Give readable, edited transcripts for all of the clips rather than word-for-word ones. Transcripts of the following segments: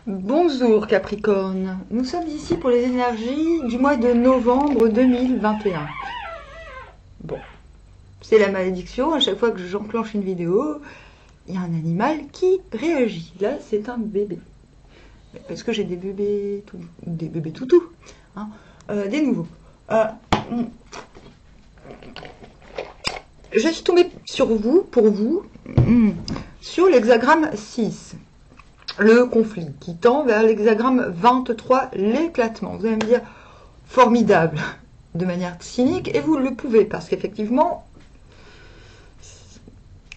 Bonjour Capricorne, nous sommes ici pour les énergies du mois de novembre 2021. Bon, c'est la malédiction, à chaque fois que j'enclenche une vidéo, il y a un animal qui réagit. Là, c'est un bébé. Parce que j'ai des bébés toutous, hein, des nouveaux. Je suis tombée sur vous, pour vous, sur l'hexagramme 6. Le conflit qui tend vers l'hexagramme 23, l'éclatement. Vous allez me dire, formidable, de manière cynique, et vous le pouvez, parce qu'effectivement,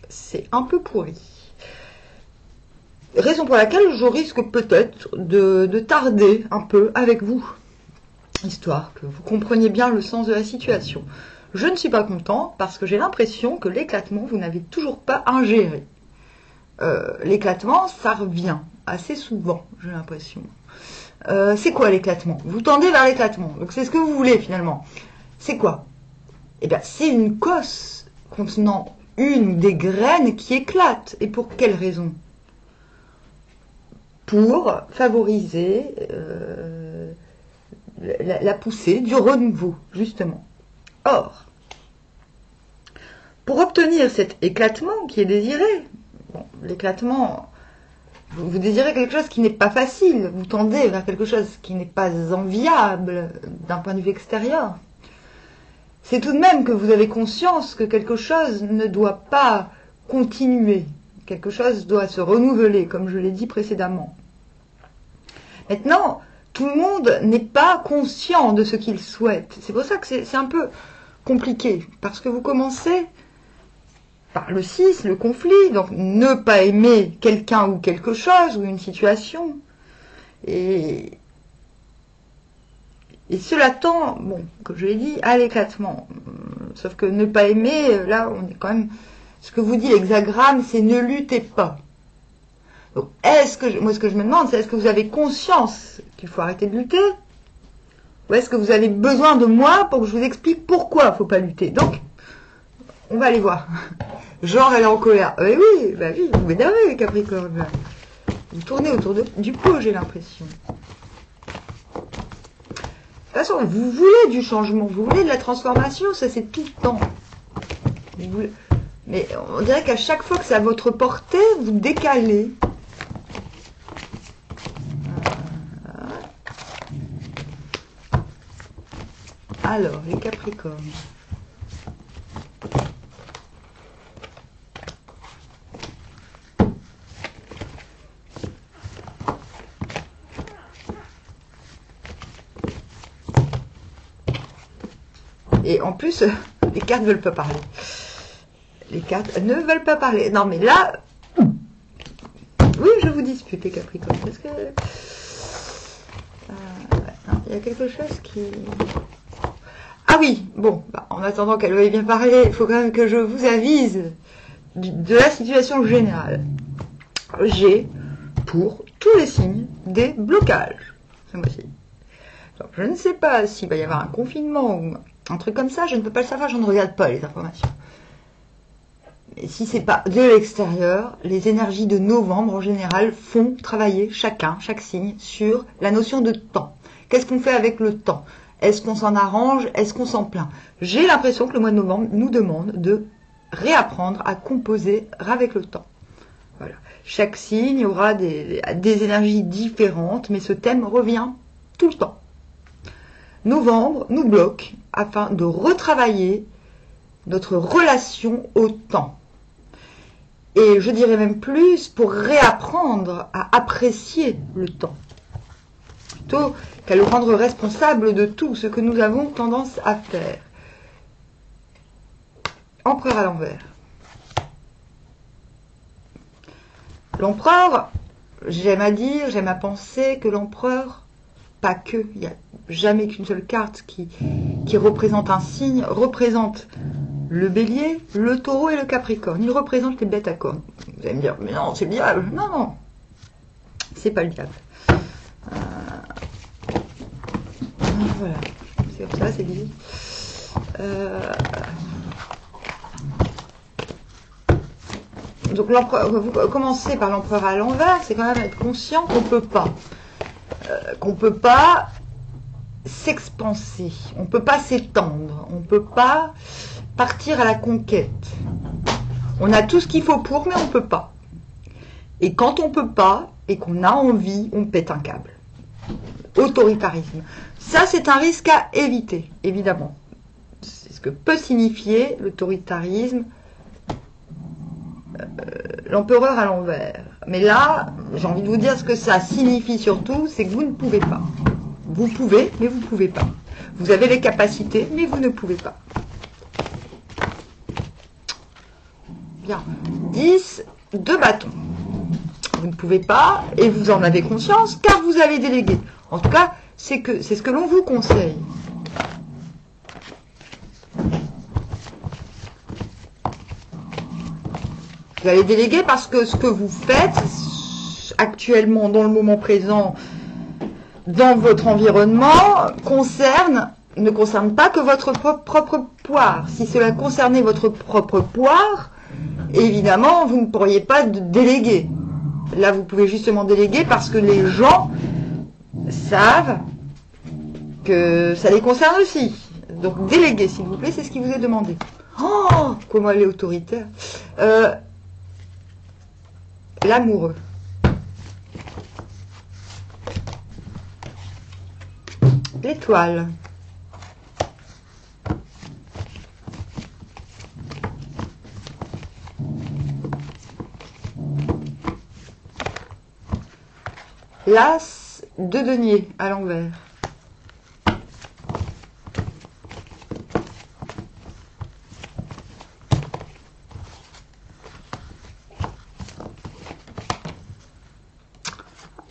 c'est un peu pourri. Raison pour laquelle je risque peut-être de tarder un peu avec vous, histoire que vous compreniez bien le sens de la situation. Je ne suis pas content, parce que j'ai l'impression que l'éclatement, vous n'avez toujours pas ingéré. L'éclatement, ça revient assez souvent, j'ai l'impression. C'est quoi l'éclatement? Vous tendez vers l'éclatement, donc c'est ce que vous voulez finalement. C'est quoi? Eh bien, c'est une cosse contenant une des graines qui éclate. Et pour quelle raison? Pour favoriser la poussée du renouveau, justement. Or, pour obtenir cet éclatement qui est désiré, bon, l'éclatement, vous désirez quelque chose qui n'est pas facile, vous tendez vers quelque chose qui n'est pas enviable d'un point de vue extérieur. C'est tout de même que vous avez conscience que quelque chose ne doit pas continuer, quelque chose doit se renouveler, comme je l'ai dit précédemment. Maintenant, tout le monde n'est pas conscient de ce qu'il souhaite. C'est pour ça que c'est un peu compliqué, parce que vous commencez par le 6, le conflit, donc ne pas aimer quelqu'un ou quelque chose, ou une situation. Et cela tend, bon, comme je l'ai dit, à l'éclatement. Sauf que ne pas aimer, là, on est quand même... Ce que vous dit l'hexagramme, c'est ne luttez pas. Donc, moi, ce que je me demande, c'est est-ce que vous avez conscience qu'il faut arrêter de lutter? Ou est-ce que vous avez besoin de moi pour que je vous explique pourquoi il ne faut pas lutter? Donc, on va aller voir. Genre, elle est en colère. Oui, bah oui, vous m'énervez, Capricorne. Vous tournez autour du pot, j'ai l'impression. De toute façon, vous voulez du changement, vous voulez de la transformation, ça c'est tout le temps. Mais on dirait qu'à chaque fois que c'est à votre portée, vous décalez. Alors, les Capricornes. Et en plus, les cartes ne veulent pas parler. Les cartes ne veulent pas parler. Non, mais là... Oui, je vous dispute, les Capricornes. Parce que... non, il y a quelque chose qui... Ah oui, bon, bah, en attendant qu'elle veuille bien parler, il faut quand même que je vous avise de la situation générale. J'ai, pour tous les signes, des blocages ce mois-ci. Donc, je ne sais pas s'il va y avoir un confinement ou un truc comme ça, je ne peux pas le savoir, je ne regarde pas les informations. Et si c'est pas de l'extérieur, les énergies de novembre en général font travailler chaque signe sur la notion de temps. Qu'est-ce qu'on fait avec le temps? Est-ce qu'on s'en arrange? Est-ce qu'on s'en plaint? J'ai l'impression que le mois de novembre nous demande de réapprendre à composer avec le temps. Voilà. Chaque signe aura des énergies différentes, mais ce thème revient tout le temps. Novembre nous bloque afin de retravailler notre relation au temps. Et je dirais même plus, pour réapprendre à apprécier le temps. Plutôt qu'à le rendre responsable de tout ce que nous avons tendance à faire. Empereur à l'envers. L'empereur, j'aime à penser que l'empereur, pas que, il n'y a jamais qu'une seule carte qui représente un signe, représente le bélier, le taureau et le capricorne. Il représente les bêtes à cornes. Vous allez me dire, mais non, c'est le diable. Non, non, c'est pas le diable. Voilà, c'est comme ça, c'est dit. Donc vous commencez par l'empereur à l'envers, c'est quand même être conscient qu'on peut pas s'expanser, on peut pas s'étendre, on peut pas partir à la conquête. On a tout ce qu'il faut pour, mais on peut pas. Et quand on peut pas et qu'on a envie, on pète un câble. Autoritarisme. Ça, c'est un risque à éviter, évidemment. C'est ce que peut signifier l'autoritarisme. L'empereur à l'envers. Mais là, j'ai envie de vous dire ce que ça signifie surtout, c'est que vous ne pouvez pas. Vous pouvez, mais vous ne pouvez pas. Vous avez les capacités, mais vous ne pouvez pas. Bien. 10 de bâton. Vous ne pouvez pas, et vous en avez conscience, car vous avez délégué. En tout cas, c'est ce que l'on vous conseille. Vous allez déléguer parce que ce que vous faites actuellement, dans le moment présent, dans votre environnement, ne concerne pas que votre propre poire. Si cela concernait votre propre poire, évidemment, vous ne pourriez pas déléguer. Là, vous pouvez justement déléguer parce que les gens savent que ça les concerne aussi. Donc, déléguer, s'il vous plaît, c'est ce qui vous est demandé. Oh, comment elle est autoritaire. L'amoureux. L'étoile. L'as de denier à l'envers.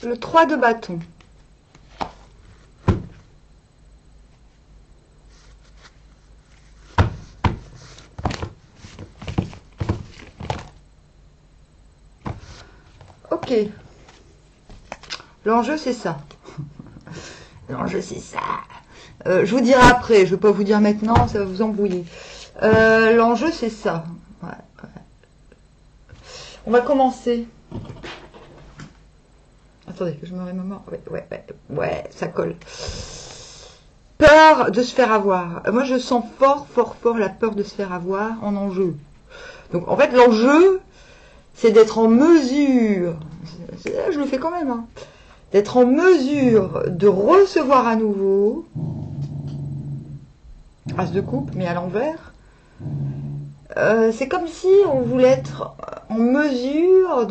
Le 3 de bâton. Ok. L'enjeu, c'est ça. L'enjeu, c'est ça. Je vous dirai après. Je ne vais pas vous dire maintenant, ça va vous embrouiller. L'enjeu, c'est ça. Ouais. On va commencer. Attendez, que je me remémore. Ouais, ça colle. Peur de se faire avoir. Moi, je sens fort la peur de se faire avoir en enjeu. Donc, en fait, l'enjeu, c'est d'être en mesure, je le fais quand même, hein, d'être en mesure de recevoir à nouveau, as de coupe, mais à l'envers. C'est comme si on voulait être en mesure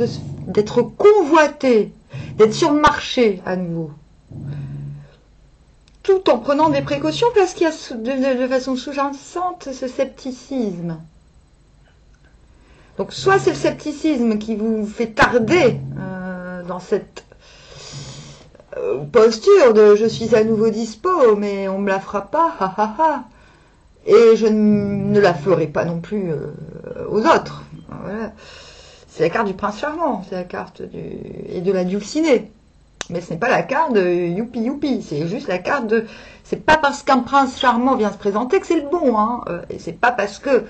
d'être convoité, d'être sur le marché à nouveau. Tout en prenant des précautions parce qu'il y a de façon sous-jacente ce scepticisme. Donc soit c'est le scepticisme qui vous fait tarder dans cette posture de je suis à nouveau dispo, mais on me la fera pas, ha ha ha. Et je ne la ferai pas non plus aux autres. Voilà. C'est la carte du prince charmant, c'est la carte et de la dulcinée. Mais ce n'est pas la carte de youpi youpi, c'est juste la carte de... C'est pas parce qu'un prince charmant vient se présenter que c'est le bon, hein. Et c'est pas parce que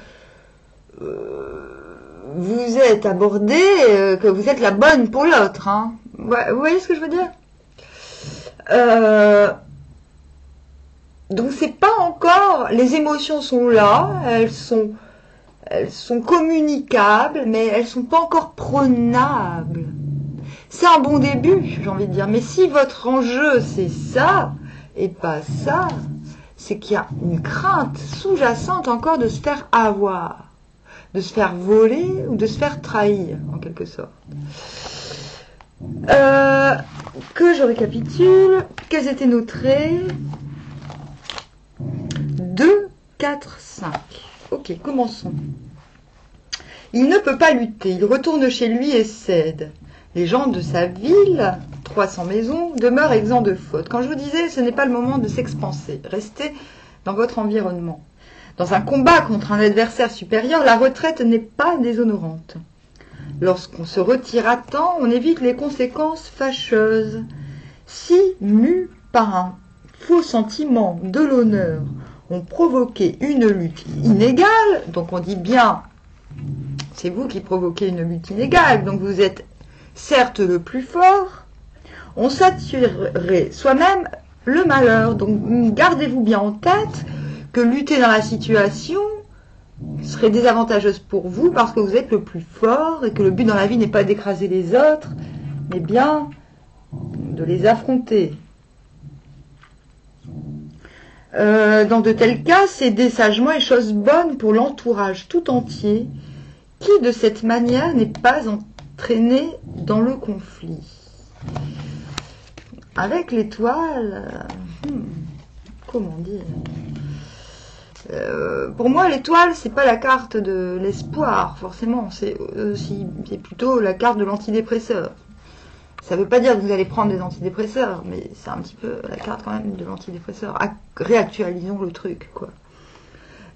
vous êtes abordé que vous êtes la bonne pour l'autre, hein. Vous voyez ce que je veux dire? Donc c'est pas encore... Les émotions sont là, elles sont communicables, mais elles sont pas encore prenables. C'est un bon début, j'ai envie de dire. Mais si votre enjeu, c'est ça, et pas ça, c'est qu'il y a une crainte sous-jacente encore de se faire avoir, de se faire voler ou de se faire trahir, en quelque sorte. Que je récapitule. Quels étaient nos traits? 2, 4, 5. Ok, commençons. Il ne peut pas lutter. Il retourne chez lui et cède. Les gens de sa ville, 300 maisons, demeurent exempts de faute. Quand je vous disais, ce n'est pas le moment de s'expanser. Restez dans votre environnement. Dans un combat contre un adversaire supérieur, la retraite n'est pas déshonorante. Lorsqu'on se retire à temps, on évite les conséquences fâcheuses. Si, mus par un faux sentiment de l'honneur, on provoquait une lutte inégale, donc on dit bien, c'est vous qui provoquez une lutte inégale. Donc vous êtes certes le plus fort, on s'attirerait soi-même le malheur. Donc gardez-vous bien en tête que lutter dans la situation serait désavantageuse pour vous parce que vous êtes le plus fort et que le but dans la vie n'est pas d'écraser les autres, mais bien de les affronter. Dans de tels cas, céder sagement est chose bonne pour l'entourage tout entier qui, de cette manière, n'est pas entraîné dans le conflit. Avec l'étoile, comment dire, pour moi, l'étoile, c'est pas la carte de l'espoir, forcément. C'est plutôt la carte de l'antidépresseur. Ça veut pas dire que vous allez prendre des antidépresseurs, mais c'est un petit peu la carte quand même de l'antidépresseur. Réactualisons le truc, quoi.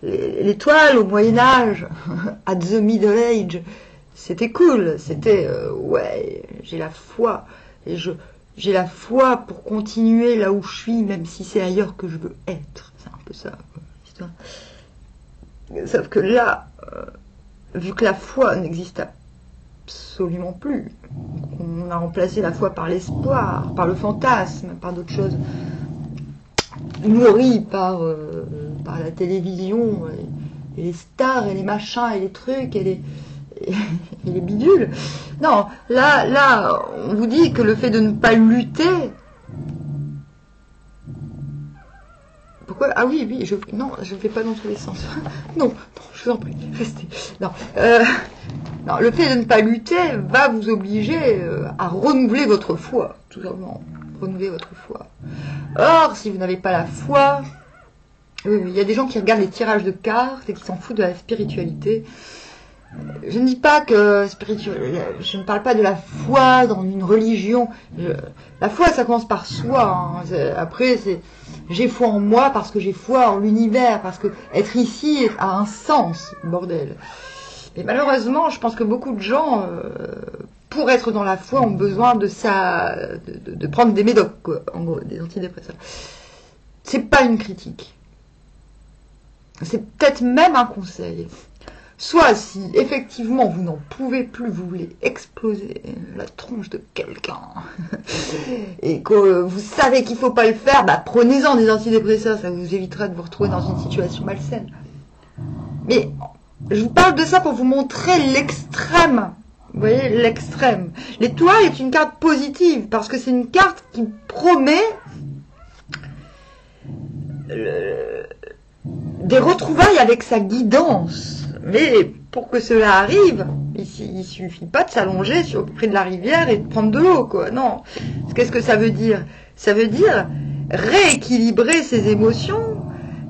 L'étoile au Moyen-Âge, at the Middle Age, c'était cool. C'était, ouais, j'ai la foi. Et j'ai la foi pour continuer là où je suis, même si c'est ailleurs que je veux être. C'est un peu ça, l'histoire. Sauf que là, vu que la foi n'existe absolument plus, on a remplacé la foi par l'espoir, par le fantasme, par d'autres choses, nourries par la télévision, et les stars, et les machins, et les trucs, et les bidules. Non, là, on vous dit que le fait de ne pas lutter... Pourquoi? Ah oui, non, je ne fais pas dans tous les sens. Non, je vous en prie, restez. Non, non, le fait de ne pas lutter va vous obliger à renouveler votre foi, tout simplement. Renouveler votre foi. Or, si vous n'avez pas la foi, il y a des gens qui regardent les tirages de cartes et qui s'en foutent de la spiritualité. Je ne dis pas que je ne parle pas de la foi dans une religion. La foi, ça commence par soi. Hein. Après, c'est j'ai foi en moi parce que j'ai foi en l'univers, parce que être ici a un sens, bordel. Mais malheureusement, je pense que beaucoup de gens, pour être dans la foi, ont besoin de prendre des médocs, quoi, en gros, des antidépresseurs. C'est pas une critique. C'est peut-être même un conseil. Soit si effectivement vous n'en pouvez plus, vous voulez exploser la tronche de quelqu'un et que vous savez qu'il ne faut pas le faire, bah prenez-en des antidépresseurs, ça vous évitera de vous retrouver dans une situation malsaine. Mais je vous parle de ça pour vous montrer l'extrême. Vous voyez, l'extrême. L'étoile est une carte positive parce que c'est une carte qui promet des retrouvailles avec sa guidance. Mais pour que cela arrive, il suffit pas de s'allonger près de la rivière et de prendre de l'eau, quoi. Non. Qu'est-ce que ça veut dire? Ça veut dire rééquilibrer ses émotions,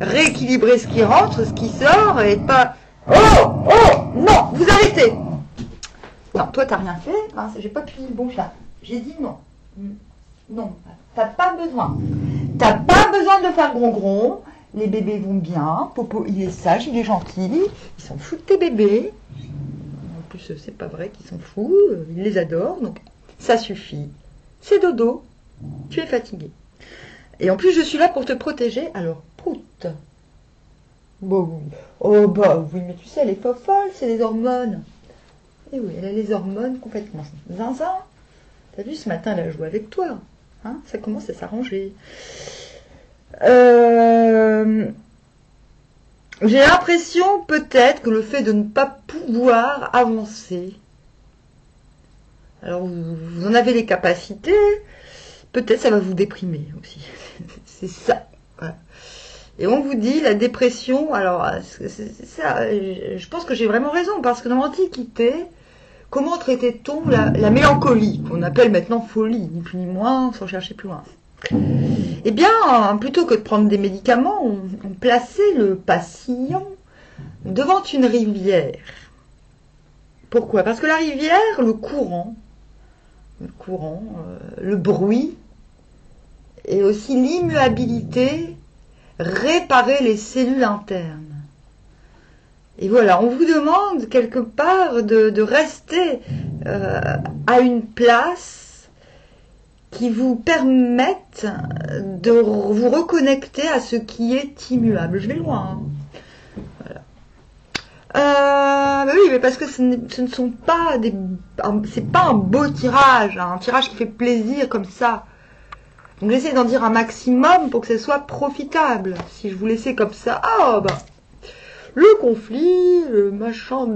rééquilibrer ce qui rentre, ce qui sort, et pas... Oh, non, vous arrêtez. Non, toi t'as rien fait, hein, j'ai pas plié le bon chat. J'ai dit non. Non, t'as pas besoin. T'as pas besoin de faire gron-gron. Les bébés vont bien, Popo il est sage, il est gentil, il s'en fout de tes bébés. En plus c'est pas vrai qu'il s'en fout, il les adore, donc ça suffit. C'est dodo, tu es fatigué. Et en plus je suis là pour te protéger, alors proute. Bon oui, oh bah oui, mais tu sais elle est folle, c'est les hormones. Et oui, elle a les hormones complètement zinzin. T'as vu ce matin elle a joué avec toi, hein, ça commence à s'arranger. J'ai l'impression peut-être que le fait de ne pas pouvoir avancer, alors vous en avez les capacités, peut-être ça va vous déprimer aussi. C'est ça. Voilà. Et on vous dit la dépression, alors c'est ça, je pense que j'ai vraiment raison, parce que dans l'Antiquité, comment traitait-on la mélancolie, qu'on appelle maintenant folie, ni plus ni moins, sans chercher plus loin? Eh bien, plutôt que de prendre des médicaments, on plaçait le patient devant une rivière. Pourquoi? Parce que la rivière, le courant, le bruit, et aussi l'immuabilité réparait les cellules internes. Et voilà, on vous demande quelque part de rester à une place qui vous permettent de vous reconnecter à ce qui est immuable. Je vais loin. Hein. Bah oui, mais parce que ce ne sont pas des... C'est pas un beau tirage, hein, un tirage qui fait plaisir comme ça. Donc j'essaie d'en dire un maximum pour que ce soit profitable. Si je vous laissais comme ça, ah bah... Le conflit, le machin,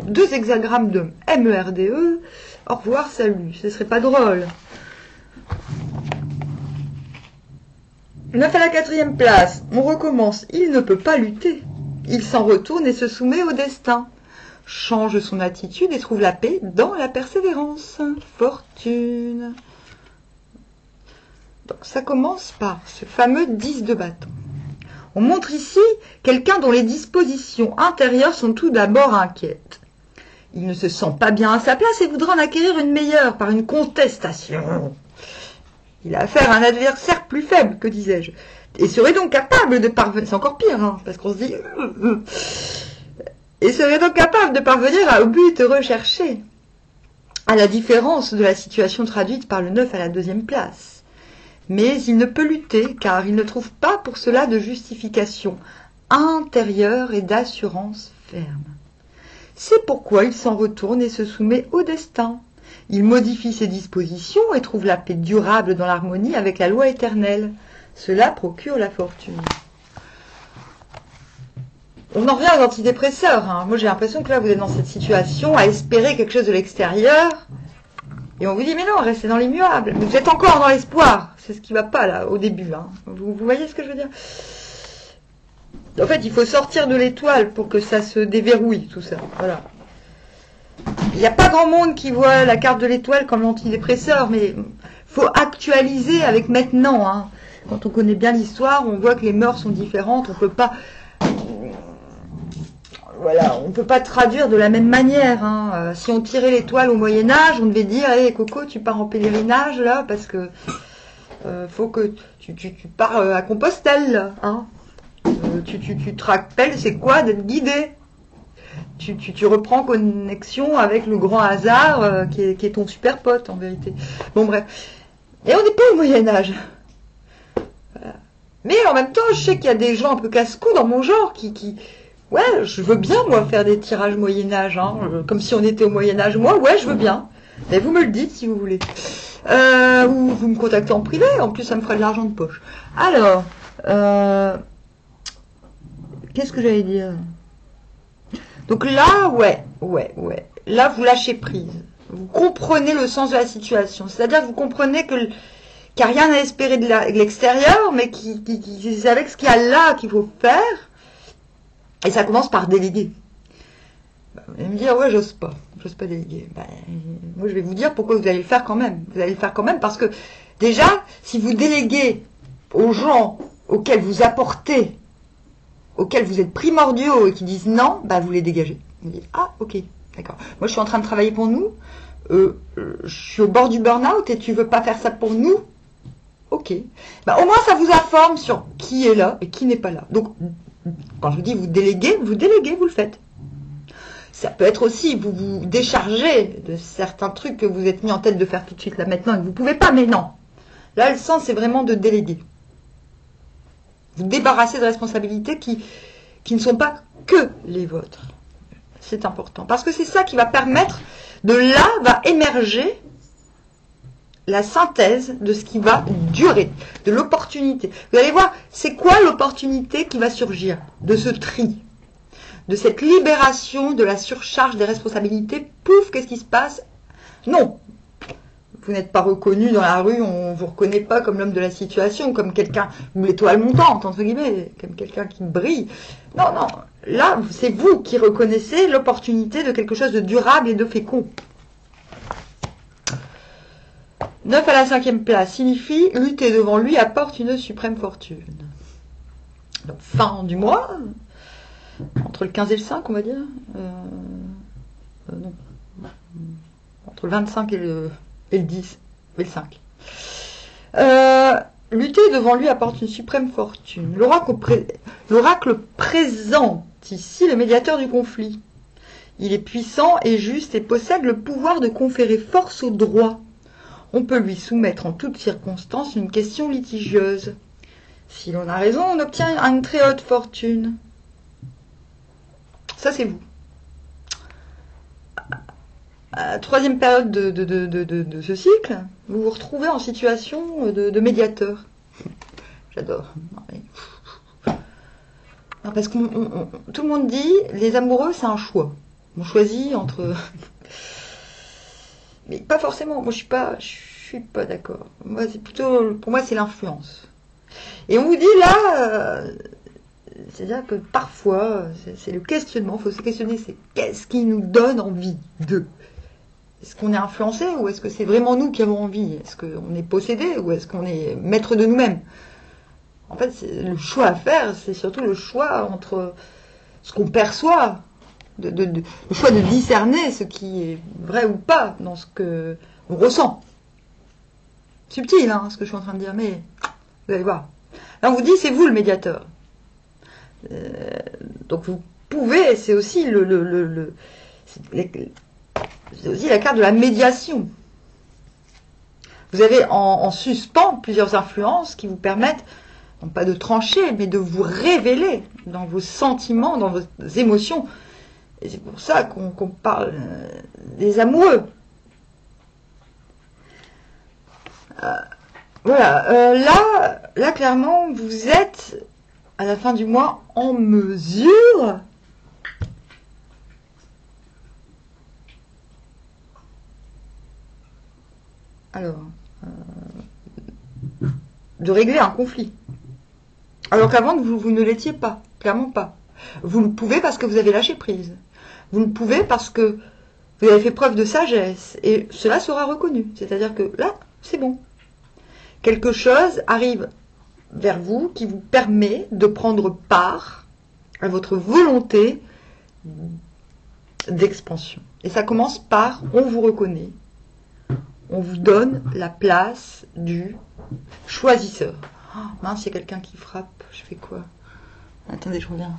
2 hexagrammes de MERDE, au revoir, salut, ce serait pas drôle. 9 à la 4e place, on recommence, il ne peut pas lutter. Il s'en retourne et se soumet au destin. Change son attitude et trouve la paix dans la persévérance. Fortune. Donc ça commence par ce fameux 10 de bâton. On montre ici quelqu'un dont les dispositions intérieures sont tout d'abord inquiètes. Il ne se sent pas bien à sa place et voudra en acquérir une meilleure par une contestation. Il a affaire à un adversaire plus faible, que disais-je, et serait donc capable de parvenir... C'est encore pire, hein, parce qu'on se dit... Et serait donc capable de parvenir au but recherché, à la différence de la situation traduite par le 9 à la 2e place. Mais il ne peut lutter, car il ne trouve pas pour cela de justification intérieure et d'assurance ferme. C'est pourquoi il s'en retourne et se soumet au destin. Il modifie ses dispositions et trouve la paix durable dans l'harmonie avec la loi éternelle. Cela procure la fortune. On en revient aux antidépresseurs. Hein. Moi, j'ai l'impression que là, vous êtes dans cette situation à espérer quelque chose de l'extérieur. Et on vous dit, mais non, restez dans l'immuable. Mais vous êtes encore dans l'espoir. C'est ce qui ne va pas, là, au début. Hein. Vous voyez ce que je veux dire? En fait, il faut sortir de l'étoile pour que ça se déverrouille, tout ça. Voilà. Il n'y a pas grand monde qui voit la carte de l'étoile comme l'antidépresseur, mais il faut actualiser avec maintenant. Hein. Quand on connaît bien l'histoire, on voit que les mœurs sont différentes. On peut pas... Voilà, on ne peut pas traduire de la même manière. Hein. Si on tirait l'étoile au Moyen-Âge, on devait dire hey, Coco, tu pars en pèlerinage là, parce que faut que tu pars à Compostelle. Là, hein. Tu te rappelles, c'est quoi d'être guidé? Tu reprends connexion avec le grand hasard qui est ton super pote en vérité. Bon, bref. Et on n'est pas au Moyen-Âge. Voilà. Mais en même temps, je sais qu'il y a des gens un peu casse-cou dans mon genre qui ouais, je veux bien, moi, faire des tirages Moyen-Âge, hein, comme si on était au Moyen-Âge. Moi, ouais, je veux bien. Mais vous me le dites si vous voulez. Ou vous me contactez en privé, en plus, ça me ferait de l'argent de poche. Alors, qu'est-ce que j'allais dire? Donc là, ouais. Là, vous lâchez prise. Vous comprenez le sens de la situation. C'est-à-dire que vous comprenez qu'il n'y a rien à espérer de l'extérieur, mais c'est avec ce qu'il y a là qu'il faut faire. Et ça commence par déléguer. Vous allez me dire, ouais, j'ose pas déléguer. Moi, je vais vous dire pourquoi vous allez le faire quand même. Vous allez le faire quand même parce que, déjà, si vous déléguez aux gens auxquels vous apportez, auxquels vous êtes primordiaux et qui disent non, vous les dégagez. Vous dites, ah, ok, d'accord. Moi, je suis en train de travailler pour nous. Je suis au bord du burn-out et tu veux pas faire ça pour nous? Ok. Au moins, ça vous informe sur qui est là et qui n'est pas là. Donc, quand je vous dis vous déléguez, vous le faites. Ça peut être aussi, vous vous déchargez de certains trucs que vous êtes mis en tête de faire tout de suite là maintenant et que vous ne pouvez pas, mais non. Là, le sens, c'est vraiment de déléguer. Vous débarrassez de responsabilités qui ne sont pas que les vôtres. C'est important. Parce que c'est ça qui va permettre, de là va émerger la synthèse de ce qui va durer, de l'opportunité. Vous allez voir, c'est quoi l'opportunité qui va surgir de ce tri, de cette libération de la surcharge des responsabilités. Pouf, qu'est-ce qui se passe? Non, vous n'êtes pas reconnu dans la rue, on ne vous reconnaît pas comme l'homme de la situation, comme quelqu'un, ou l'étoile montante, entre guillemets, comme quelqu'un qui brille. Non, là, c'est vous qui reconnaissez l'opportunité de quelque chose de durable et de fécond. 9 à la 5e place signifie lutter devant lui apporte une suprême fortune. Donc fin du mois, entre le 15 et le 5 on va dire. Non. Entre le 25 et le 10 et le 5. Lutter devant lui apporte une suprême fortune. L'oracle présente ici le médiateur du conflit. Il est puissant et juste et possède le pouvoir de conférer force au droit. On peut lui soumettre en toutes circonstances une question litigieuse. Si l'on a raison, on obtient une très haute fortune. Ça, c'est vous. Troisième période de ce cycle, vous vous retrouvez en situation de médiateur. J'adore. Parce que tout le monde dit, les amoureux, c'est un choix. On choisit entre... Mais pas forcément. Moi, je suis pas d'accord. Moi, c'est plutôt... Pour moi, c'est l'influence. Et on vous dit là... C'est-à-dire que parfois, c'est le questionnement. Il faut se questionner, c'est qu'est-ce qui nous donne envie de... Est-ce qu'on est influencé ou est-ce que c'est vraiment nous qui avons envie? Est-ce qu'on est possédé ou est-ce qu'on est maître de nous-mêmes? En fait, le choix à faire, c'est surtout le choix entre ce qu'on perçoit, le choix de discerner ce qui est vrai ou pas dans ce que on ressent. Subtil, hein, ce que je suis en train de dire, mais vous allez voir. Là, on vous dit, c'est vous le médiateur. Donc vous pouvez, c'est aussi c'est aussi la carte de la médiation. Vous avez en suspens plusieurs influences qui vous permettent, non pas de trancher, mais de vous révéler dans vos sentiments, dans vos émotions. Et c'est pour ça qu'on parle des amoureux. Voilà, là, clairement, vous êtes, à la fin du mois, en mesure de régler un conflit. Alors qu'avant, vous ne l'étiez pas, clairement pas. Vous le pouvez parce que vous avez lâché prise. Vous le pouvez parce que vous avez fait preuve de sagesse. Et cela sera reconnu. C'est-à-dire que là, c'est bon. Quelque chose arrive vers vous qui vous permet de prendre part à votre volonté d'expansion. Et ça commence par on vous reconnaît. On vous donne la place du choisisseur. Oh, mince, il y a quelqu'un qui frappe. Je fais quoi? Attendez, je reviens.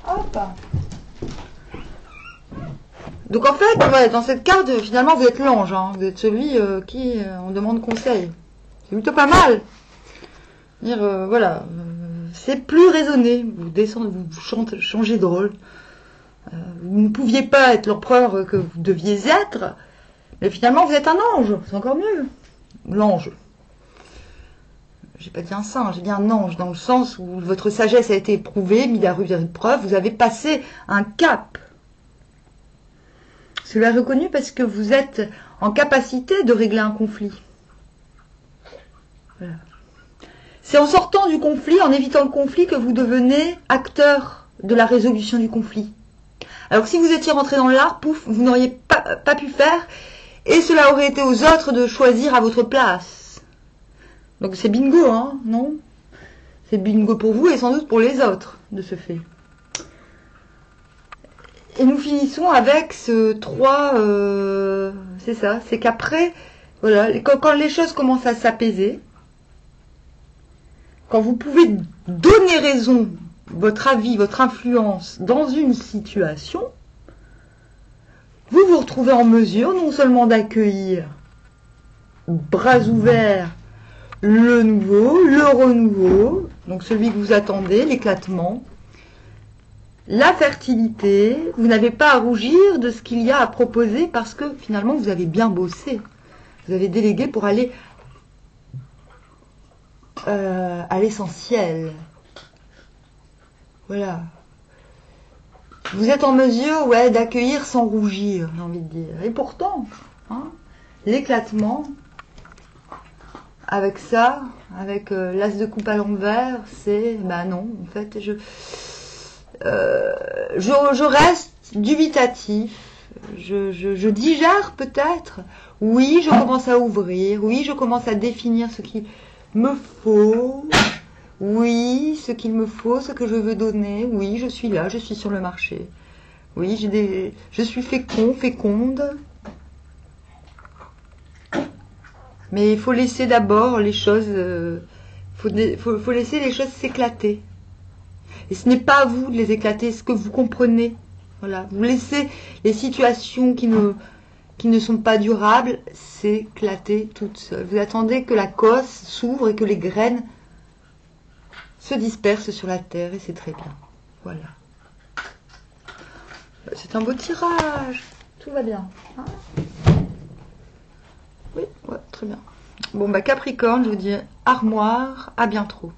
Hop. Donc en fait, ouais, dans cette carte, finalement, vous êtes l'ange. Hein. Vous êtes celui qui on demande conseil. C'est plutôt pas mal. Dire, voilà, c'est plus raisonné. Vous descendez, vous changez de rôle. Vous ne pouviez pas être l'empereur que vous deviez être, mais finalement, vous êtes un ange. C'est encore mieux. L'ange. J'ai pas dit un saint, j'ai dit un ange, dans le sens où votre sagesse a été éprouvée, mise à rude épreuve, vous avez passé un cap. Cela est reconnu parce que vous êtes en capacité de régler un conflit. Voilà. C'est en sortant du conflit, en évitant le conflit, que vous devenez acteur de la résolution du conflit. Alors que si vous étiez rentré dans l'art, pouf, vous n'auriez pas pu faire, et cela aurait été aux autres de choisir à votre place. Donc c'est bingo, hein, non? C'est bingo pour vous et sans doute pour les autres, de ce fait. Et nous finissons avec ce 3, c'est ça, c'est qu'après, voilà, quand les choses commencent à s'apaiser, quand vous pouvez donner raison, votre avis, votre influence dans une situation, vous vous retrouvez en mesure non seulement d'accueillir bras ouverts le nouveau, le renouveau, donc celui que vous attendez, l'éclatement, la fertilité. Vous n'avez pas à rougir de ce qu'il y a à proposer parce que finalement vous avez bien bossé. Vous avez délégué pour aller à l'essentiel. Voilà. Vous êtes en mesure, ouais, d'accueillir sans rougir, j'ai envie de dire. Et pourtant, hein, l'éclatement, avec ça, avec l'as de coupe à l'envers, c'est, bah non, en fait, je reste dubitatif, je digère peut-être, Oui, je commence à ouvrir. Oui, je commence à définir ce qu'il me faut. Oui, ce qu'il me faut, ce que je veux donner. Oui, je suis là, je suis sur le marché. Oui, je suis féconde. Mais il faut laisser d'abord les choses... faut laisser les choses s'éclater. Et ce n'est pas à vous de les éclater, ce que vous comprenez. Voilà, vous laissez les situations qui ne sont pas durables s'éclater toutes seules. Vous attendez que la cosse s'ouvre et que les graines se dispersent sur la terre et c'est très bien. Voilà. C'est un beau tirage. Tout va bien. Hein, oui, ouais, très bien. Bon, bah Capricorne, je vous dis armoire, à bien trop.